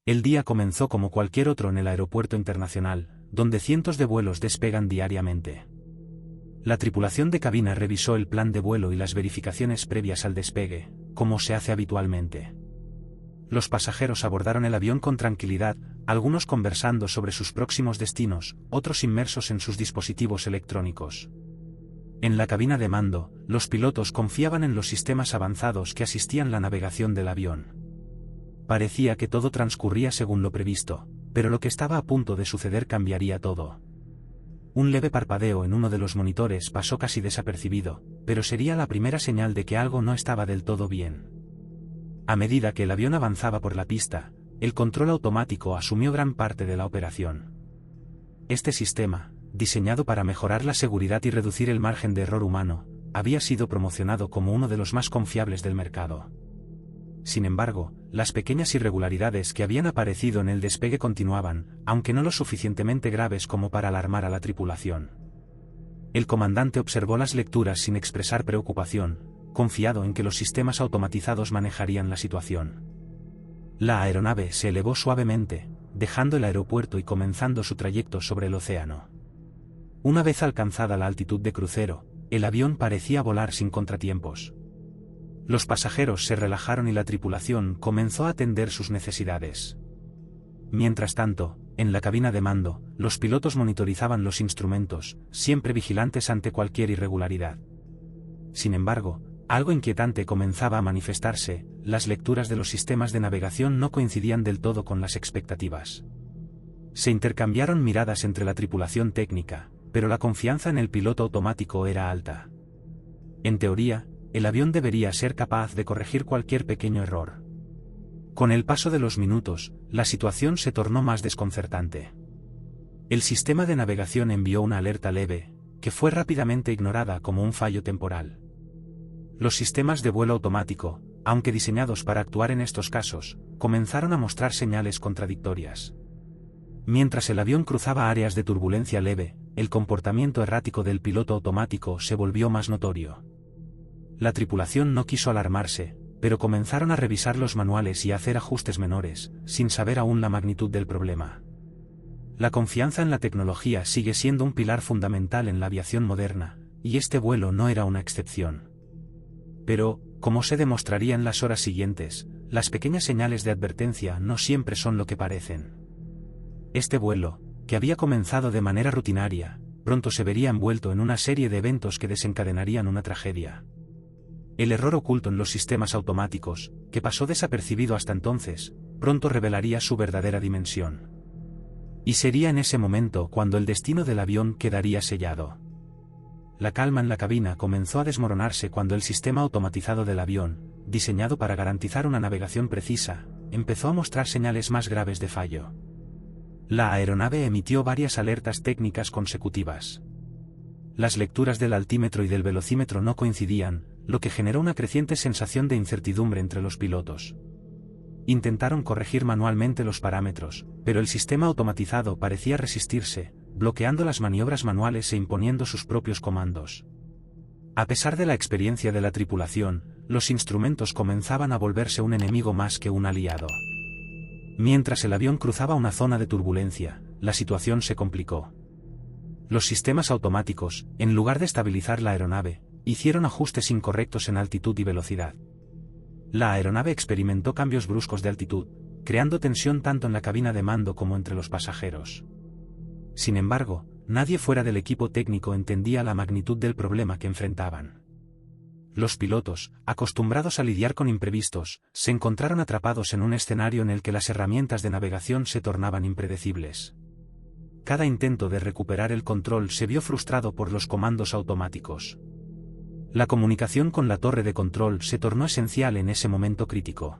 El día comenzó como cualquier otro en el aeropuerto internacional, donde cientos de vuelos despegan diariamente. La tripulación de cabina revisó el plan de vuelo y las verificaciones previas al despegue, como se hace habitualmente. Los pasajeros abordaron el avión con tranquilidad, algunos conversando sobre sus próximos destinos, otros inmersos en sus dispositivos electrónicos. En la cabina de mando, los pilotos confiaban en los sistemas avanzados que asistían la navegación del avión. Parecía que todo transcurría según lo previsto, pero lo que estaba a punto de suceder cambiaría todo. Un leve parpadeo en uno de los monitores pasó casi desapercibido, pero sería la primera señal de que algo no estaba del todo bien. A medida que el avión avanzaba por la pista, el control automático asumió gran parte de la operación. Este sistema, diseñado para mejorar la seguridad y reducir el margen de error humano, había sido promocionado como uno de los más confiables del mercado. Sin embargo, las pequeñas irregularidades que habían aparecido en el despegue continuaban, aunque no lo suficientemente graves como para alarmar a la tripulación. El comandante observó las lecturas sin expresar preocupación, confiado en que los sistemas automatizados manejarían la situación. La aeronave se elevó suavemente, dejando el aeropuerto y comenzando su trayecto sobre el océano. Una vez alcanzada la altitud de crucero, el avión parecía volar sin contratiempos. Los pasajeros se relajaron y la tripulación comenzó a atender sus necesidades. Mientras tanto, en la cabina de mando, los pilotos monitorizaban los instrumentos, siempre vigilantes ante cualquier irregularidad. Sin embargo, algo inquietante comenzaba a manifestarse: las lecturas de los sistemas de navegación no coincidían del todo con las expectativas. Se intercambiaron miradas entre la tripulación técnica, pero la confianza en el piloto automático era alta. En teoría, el avión debería ser capaz de corregir cualquier pequeño error. Con el paso de los minutos, la situación se tornó más desconcertante. El sistema de navegación envió una alerta leve, que fue rápidamente ignorada como un fallo temporal. Los sistemas de vuelo automático, aunque diseñados para actuar en estos casos, comenzaron a mostrar señales contradictorias. Mientras el avión cruzaba áreas de turbulencia leve, el comportamiento errático del piloto automático se volvió más notorio. La tripulación no quiso alarmarse, pero comenzaron a revisar los manuales y a hacer ajustes menores, sin saber aún la magnitud del problema. La confianza en la tecnología sigue siendo un pilar fundamental en la aviación moderna, y este vuelo no era una excepción. Pero, como se demostraría en las horas siguientes, las pequeñas señales de advertencia no siempre son lo que parecen. Este vuelo, que había comenzado de manera rutinaria, pronto se vería envuelto en una serie de eventos que desencadenarían una tragedia. El error oculto en los sistemas automáticos, que pasó desapercibido hasta entonces, pronto revelaría su verdadera dimensión. Y sería en ese momento cuando el destino del avión quedaría sellado. La calma en la cabina comenzó a desmoronarse cuando el sistema automatizado del avión, diseñado para garantizar una navegación precisa, empezó a mostrar señales más graves de fallo. La aeronave emitió varias alertas técnicas consecutivas. Las lecturas del altímetro y del velocímetro no coincidían, lo que generó una creciente sensación de incertidumbre entre los pilotos. Intentaron corregir manualmente los parámetros, pero el sistema automatizado parecía resistirse, bloqueando las maniobras manuales e imponiendo sus propios comandos. A pesar de la experiencia de la tripulación, los instrumentos comenzaban a volverse un enemigo más que un aliado. Mientras el avión cruzaba una zona de turbulencia, la situación se complicó. Los sistemas automáticos, en lugar de estabilizar la aeronave, hicieron ajustes incorrectos en altitud y velocidad. La aeronave experimentó cambios bruscos de altitud, creando tensión tanto en la cabina de mando como entre los pasajeros. Sin embargo, nadie fuera del equipo técnico entendía la magnitud del problema que enfrentaban. Los pilotos, acostumbrados a lidiar con imprevistos, se encontraron atrapados en un escenario en el que las herramientas de navegación se tornaban impredecibles. Cada intento de recuperar el control se vio frustrado por los comandos automáticos. La comunicación con la torre de control se tornó esencial en ese momento crítico.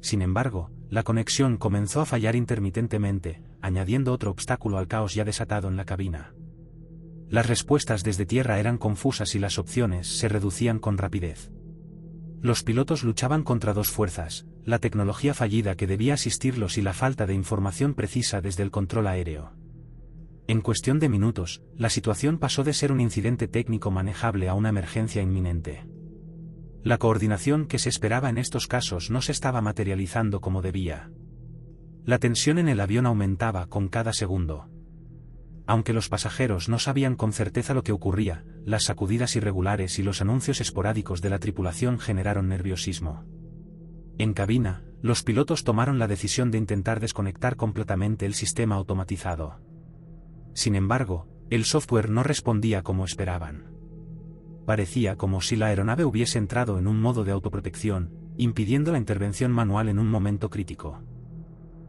Sin embargo, la conexión comenzó a fallar intermitentemente, añadiendo otro obstáculo al caos ya desatado en la cabina. Las respuestas desde tierra eran confusas y las opciones se reducían con rapidez. Los pilotos luchaban contra dos fuerzas: la tecnología fallida que debía asistirlos y la falta de información precisa desde el control aéreo. En cuestión de minutos, la situación pasó de ser un incidente técnico manejable a una emergencia inminente. La coordinación que se esperaba en estos casos no se estaba materializando como debía. La tensión en el avión aumentaba con cada segundo. Aunque los pasajeros no sabían con certeza lo que ocurría, las sacudidas irregulares y los anuncios esporádicos de la tripulación generaron nerviosismo. En cabina, los pilotos tomaron la decisión de intentar desconectar completamente el sistema automatizado. Sin embargo, el software no respondía como esperaban. Parecía como si la aeronave hubiese entrado en un modo de autoprotección, impidiendo la intervención manual en un momento crítico.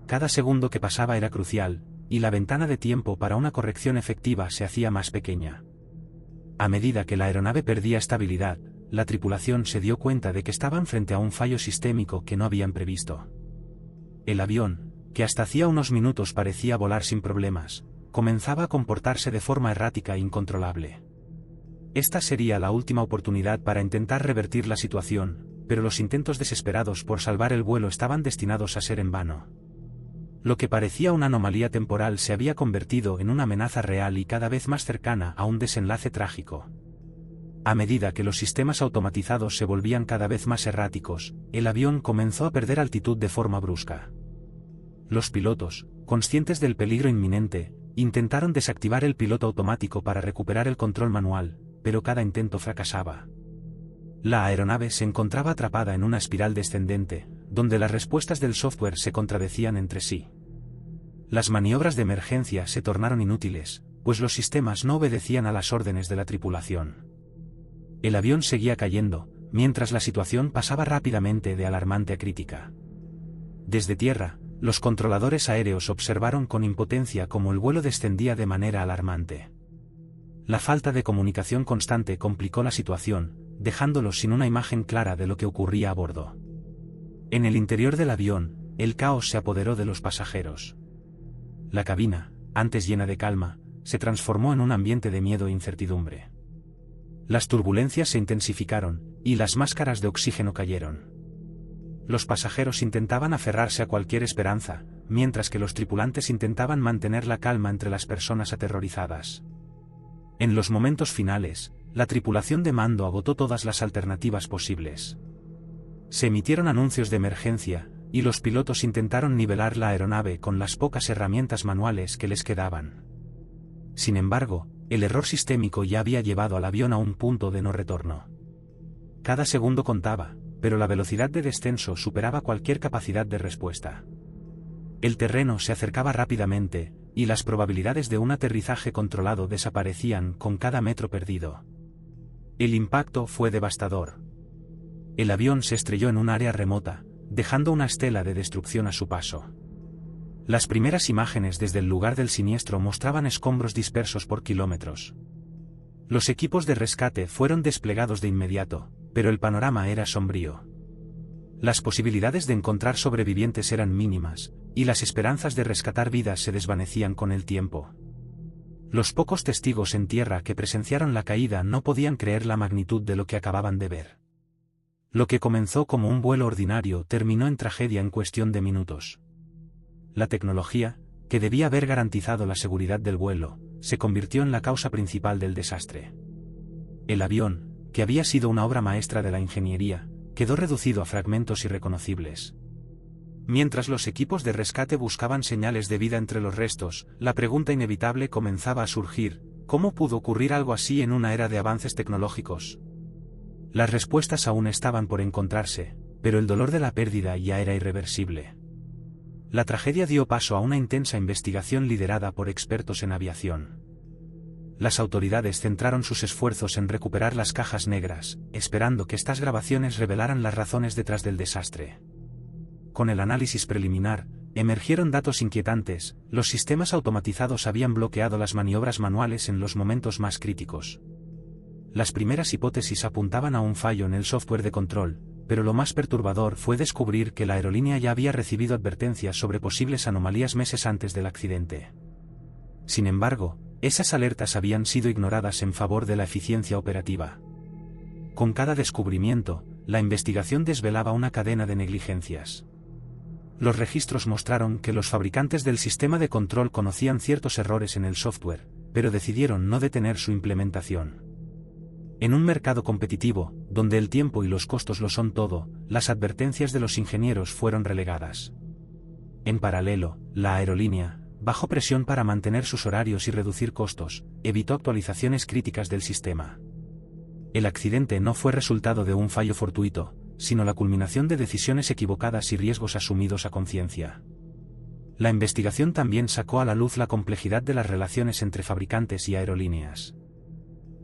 Cada segundo que pasaba era crucial, y la ventana de tiempo para una corrección efectiva se hacía más pequeña. A medida que la aeronave perdía estabilidad, la tripulación se dio cuenta de que estaban frente a un fallo sistémico que no habían previsto. El avión, que hasta hacía unos minutos parecía volar sin problemas, comenzaba a comportarse de forma errática e incontrolable. Esta sería la última oportunidad para intentar revertir la situación, pero los intentos desesperados por salvar el vuelo estaban destinados a ser en vano. Lo que parecía una anomalía temporal se había convertido en una amenaza real y cada vez más cercana a un desenlace trágico. A medida que los sistemas automatizados se volvían cada vez más erráticos, el avión comenzó a perder altitud de forma brusca. Los pilotos, conscientes del peligro inminente, intentaron desactivar el piloto automático para recuperar el control manual, pero cada intento fracasaba. La aeronave se encontraba atrapada en una espiral descendente, donde las respuestas del software se contradecían entre sí. Las maniobras de emergencia se tornaron inútiles, pues los sistemas no obedecían a las órdenes de la tripulación. El avión seguía cayendo, mientras la situación pasaba rápidamente de alarmante a crítica. Desde tierra, los controladores aéreos observaron con impotencia cómo el vuelo descendía de manera alarmante. La falta de comunicación constante complicó la situación, dejándolos sin una imagen clara de lo que ocurría a bordo. En el interior del avión, el caos se apoderó de los pasajeros. La cabina, antes llena de calma, se transformó en un ambiente de miedo e incertidumbre. Las turbulencias se intensificaron, y las máscaras de oxígeno cayeron. Los pasajeros intentaban aferrarse a cualquier esperanza, mientras que los tripulantes intentaban mantener la calma entre las personas aterrorizadas. En los momentos finales, la tripulación de mando agotó todas las alternativas posibles. Se emitieron anuncios de emergencia, y los pilotos intentaron nivelar la aeronave con las pocas herramientas manuales que les quedaban. Sin embargo, el error sistémico ya había llevado al avión a un punto de no retorno. Cada segundo contaba, pero la velocidad de descenso superaba cualquier capacidad de respuesta. El terreno se acercaba rápidamente, y las probabilidades de un aterrizaje controlado desaparecían con cada metro perdido. El impacto fue devastador. El avión se estrelló en un área remota, dejando una estela de destrucción a su paso. Las primeras imágenes desde el lugar del siniestro mostraban escombros dispersos por kilómetros. Los equipos de rescate fueron desplegados de inmediato, pero el panorama era sombrío. Las posibilidades de encontrar sobrevivientes eran mínimas, y las esperanzas de rescatar vidas se desvanecían con el tiempo. Los pocos testigos en tierra que presenciaron la caída no podían creer la magnitud de lo que acababan de ver. Lo que comenzó como un vuelo ordinario terminó en tragedia en cuestión de minutos. La tecnología, que debía haber garantizado la seguridad del vuelo, se convirtió en la causa principal del desastre. El avión, que había sido una obra maestra de la ingeniería, quedó reducido a fragmentos irreconocibles. Mientras los equipos de rescate buscaban señales de vida entre los restos, la pregunta inevitable comenzaba a surgir: ¿cómo pudo ocurrir algo así en una era de avances tecnológicos? Las respuestas aún estaban por encontrarse, pero el dolor de la pérdida ya era irreversible. La tragedia dio paso a una intensa investigación liderada por expertos en aviación. Las autoridades centraron sus esfuerzos en recuperar las cajas negras, esperando que estas grabaciones revelaran las razones detrás del desastre. Con el análisis preliminar, emergieron datos inquietantes: los sistemas automatizados habían bloqueado las maniobras manuales en los momentos más críticos. Las primeras hipótesis apuntaban a un fallo en el software de control, pero lo más perturbador fue descubrir que la aerolínea ya había recibido advertencias sobre posibles anomalías meses antes del accidente. Sin embargo, esas alertas habían sido ignoradas en favor de la eficiencia operativa. Con cada descubrimiento, la investigación desvelaba una cadena de negligencias. Los registros mostraron que los fabricantes del sistema de control conocían ciertos errores en el software, pero decidieron no detener su implementación. En un mercado competitivo, donde el tiempo y los costos lo son todo, las advertencias de los ingenieros fueron relegadas. En paralelo, la aerolínea, bajo presión para mantener sus horarios y reducir costos, evitó actualizaciones críticas del sistema. El accidente no fue resultado de un fallo fortuito, sino la culminación de decisiones equivocadas y riesgos asumidos a conciencia. La investigación también sacó a la luz la complejidad de las relaciones entre fabricantes y aerolíneas.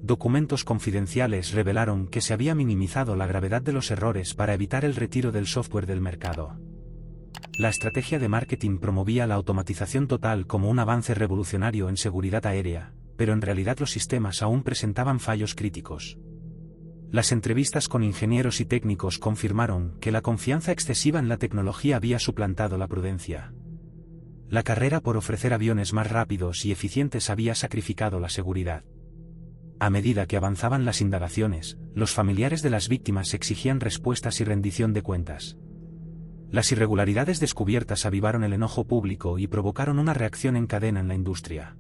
Documentos confidenciales revelaron que se había minimizado la gravedad de los errores para evitar el retiro del software del mercado. La estrategia de marketing promovía la automatización total como un avance revolucionario en seguridad aérea, pero en realidad los sistemas aún presentaban fallos críticos. Las entrevistas con ingenieros y técnicos confirmaron que la confianza excesiva en la tecnología había suplantado la prudencia. La carrera por ofrecer aviones más rápidos y eficientes había sacrificado la seguridad. A medida que avanzaban las indagaciones, los familiares de las víctimas exigían respuestas y rendición de cuentas. Las irregularidades descubiertas avivaron el enojo público y provocaron una reacción en cadena en la industria.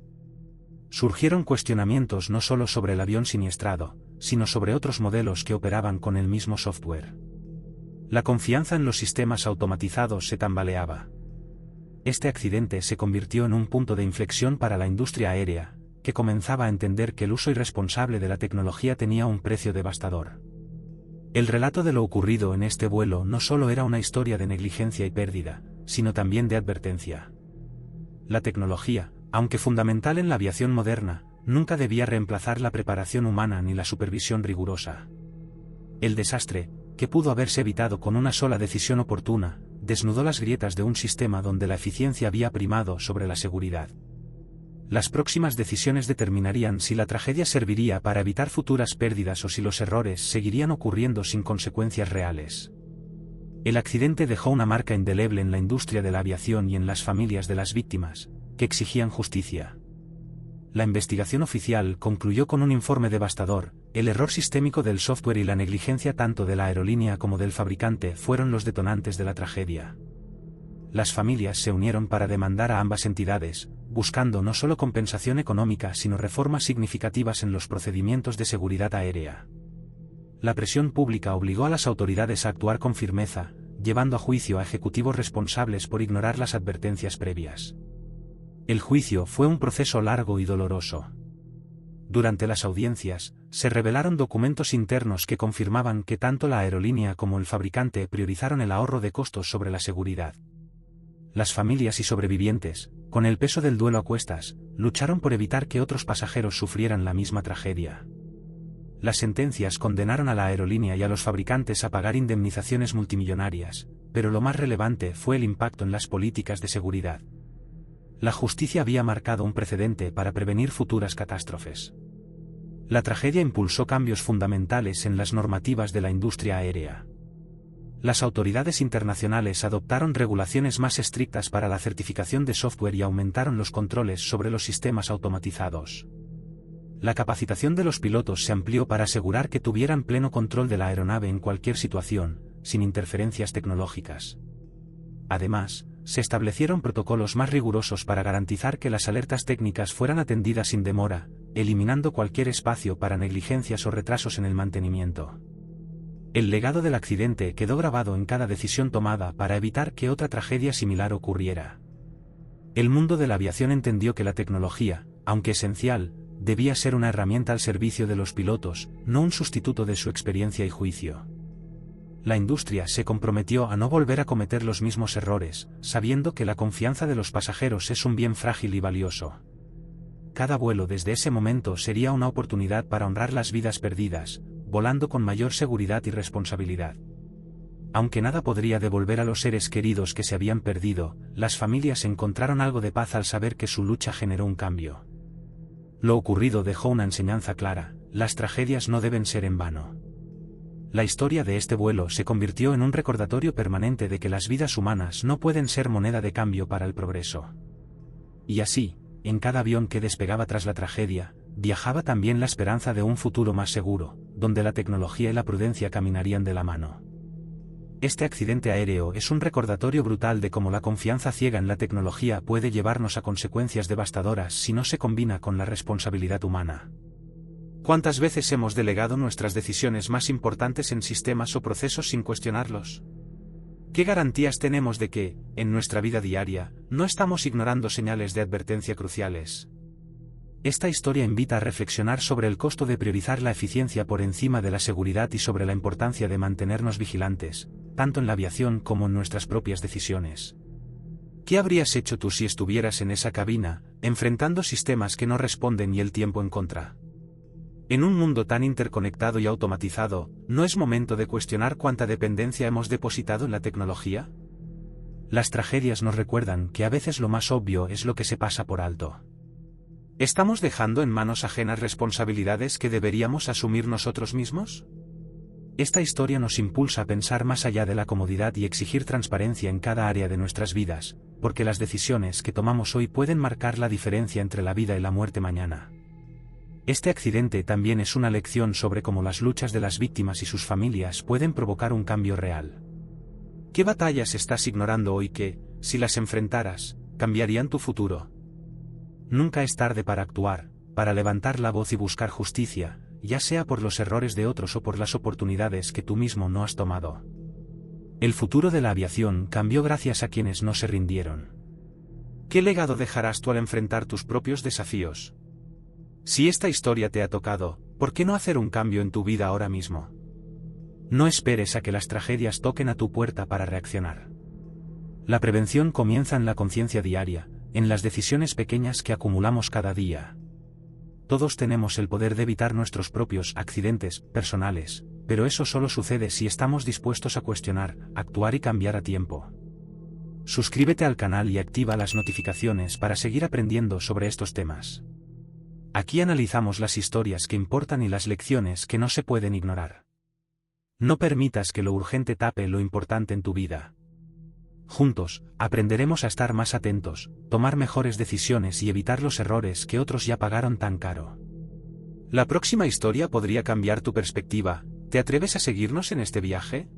Surgieron cuestionamientos no solo sobre el avión siniestrado, sino sobre otros modelos que operaban con el mismo software. La confianza en los sistemas automatizados se tambaleaba. Este accidente se convirtió en un punto de inflexión para la industria aérea, que comenzaba a entender que el uso irresponsable de la tecnología tenía un precio devastador. El relato de lo ocurrido en este vuelo no solo era una historia de negligencia y pérdida, sino también de advertencia. La tecnología, aunque fundamental en la aviación moderna, nunca debía reemplazar la preparación humana ni la supervisión rigurosa. El desastre, que pudo haberse evitado con una sola decisión oportuna, desnudó las grietas de un sistema donde la eficiencia había primado sobre la seguridad. Las próximas decisiones determinarían si la tragedia serviría para evitar futuras pérdidas o si los errores seguirían ocurriendo sin consecuencias reales. El accidente dejó una marca indeleble en la industria de la aviación y en las familias de las víctimas, que exigían justicia. La investigación oficial concluyó con un informe devastador: el error sistémico del software y la negligencia tanto de la aerolínea como del fabricante fueron los detonantes de la tragedia. Las familias se unieron para demandar a ambas entidades, buscando no solo compensación económica sino reformas significativas en los procedimientos de seguridad aérea. La presión pública obligó a las autoridades a actuar con firmeza, llevando a juicio a ejecutivos responsables por ignorar las advertencias previas. El juicio fue un proceso largo y doloroso. Durante las audiencias, se revelaron documentos internos que confirmaban que tanto la aerolínea como el fabricante priorizaron el ahorro de costos sobre la seguridad. Las familias y sobrevivientes, con el peso del duelo a cuestas, lucharon por evitar que otros pasajeros sufrieran la misma tragedia. Las sentencias condenaron a la aerolínea y a los fabricantes a pagar indemnizaciones multimillonarias, pero lo más relevante fue el impacto en las políticas de seguridad. La justicia había marcado un precedente para prevenir futuras catástrofes. La tragedia impulsó cambios fundamentales en las normativas de la industria aérea. Las autoridades internacionales adoptaron regulaciones más estrictas para la certificación de software y aumentaron los controles sobre los sistemas automatizados. La capacitación de los pilotos se amplió para asegurar que tuvieran pleno control de la aeronave en cualquier situación, sin interferencias tecnológicas. Además, se establecieron protocolos más rigurosos para garantizar que las alertas técnicas fueran atendidas sin demora, eliminando cualquier espacio para negligencias o retrasos en el mantenimiento. El legado del accidente quedó grabado en cada decisión tomada para evitar que otra tragedia similar ocurriera. El mundo de la aviación entendió que la tecnología, aunque esencial, debía ser una herramienta al servicio de los pilotos, no un sustituto de su experiencia y juicio. La industria se comprometió a no volver a cometer los mismos errores, sabiendo que la confianza de los pasajeros es un bien frágil y valioso. Cada vuelo desde ese momento sería una oportunidad para honrar las vidas perdidas, volando con mayor seguridad y responsabilidad. Aunque nada podría devolver a los seres queridos que se habían perdido, las familias encontraron algo de paz al saber que su lucha generó un cambio. Lo ocurrido dejó una enseñanza clara: las tragedias no deben ser en vano. La historia de este vuelo se convirtió en un recordatorio permanente de que las vidas humanas no pueden ser moneda de cambio para el progreso. Y así, en cada avión que despegaba tras la tragedia, viajaba también la esperanza de un futuro más seguro, donde la tecnología y la prudencia caminarían de la mano. Este accidente aéreo es un recordatorio brutal de cómo la confianza ciega en la tecnología puede llevarnos a consecuencias devastadoras si no se combina con la responsabilidad humana. ¿Cuántas veces hemos delegado nuestras decisiones más importantes en sistemas o procesos sin cuestionarlos? ¿Qué garantías tenemos de que, en nuestra vida diaria, no estamos ignorando señales de advertencia cruciales? Esta historia invita a reflexionar sobre el costo de priorizar la eficiencia por encima de la seguridad y sobre la importancia de mantenernos vigilantes, tanto en la aviación como en nuestras propias decisiones. ¿Qué habrías hecho tú si estuvieras en esa cabina, enfrentando sistemas que no responden y el tiempo en contra? En un mundo tan interconectado y automatizado, ¿no es momento de cuestionar cuánta dependencia hemos depositado en la tecnología? Las tragedias nos recuerdan que a veces lo más obvio es lo que se pasa por alto. ¿Estamos dejando en manos ajenas responsabilidades que deberíamos asumir nosotros mismos? Esta historia nos impulsa a pensar más allá de la comodidad y exigir transparencia en cada área de nuestras vidas, porque las decisiones que tomamos hoy pueden marcar la diferencia entre la vida y la muerte mañana. Este accidente también es una lección sobre cómo las luchas de las víctimas y sus familias pueden provocar un cambio real. ¿Qué batallas estás ignorando hoy que, si las enfrentaras, cambiarían tu futuro? Nunca es tarde para actuar, para levantar la voz y buscar justicia, ya sea por los errores de otros o por las oportunidades que tú mismo no has tomado. El futuro de la aviación cambió gracias a quienes no se rindieron. ¿Qué legado dejarás tú al enfrentar tus propios desafíos? Si esta historia te ha tocado, ¿por qué no hacer un cambio en tu vida ahora mismo? No esperes a que las tragedias toquen a tu puerta para reaccionar. La prevención comienza en la conciencia diaria, en las decisiones pequeñas que acumulamos cada día. Todos tenemos el poder de evitar nuestros propios accidentes personales, pero eso solo sucede si estamos dispuestos a cuestionar, actuar y cambiar a tiempo. Suscríbete al canal y activa las notificaciones para seguir aprendiendo sobre estos temas. Aquí analizamos las historias que importan y las lecciones que no se pueden ignorar. No permitas que lo urgente tape lo importante en tu vida. Juntos, aprenderemos a estar más atentos, tomar mejores decisiones y evitar los errores que otros ya pagaron tan caro. La próxima historia podría cambiar tu perspectiva. ¿Te atreves a seguirnos en este viaje?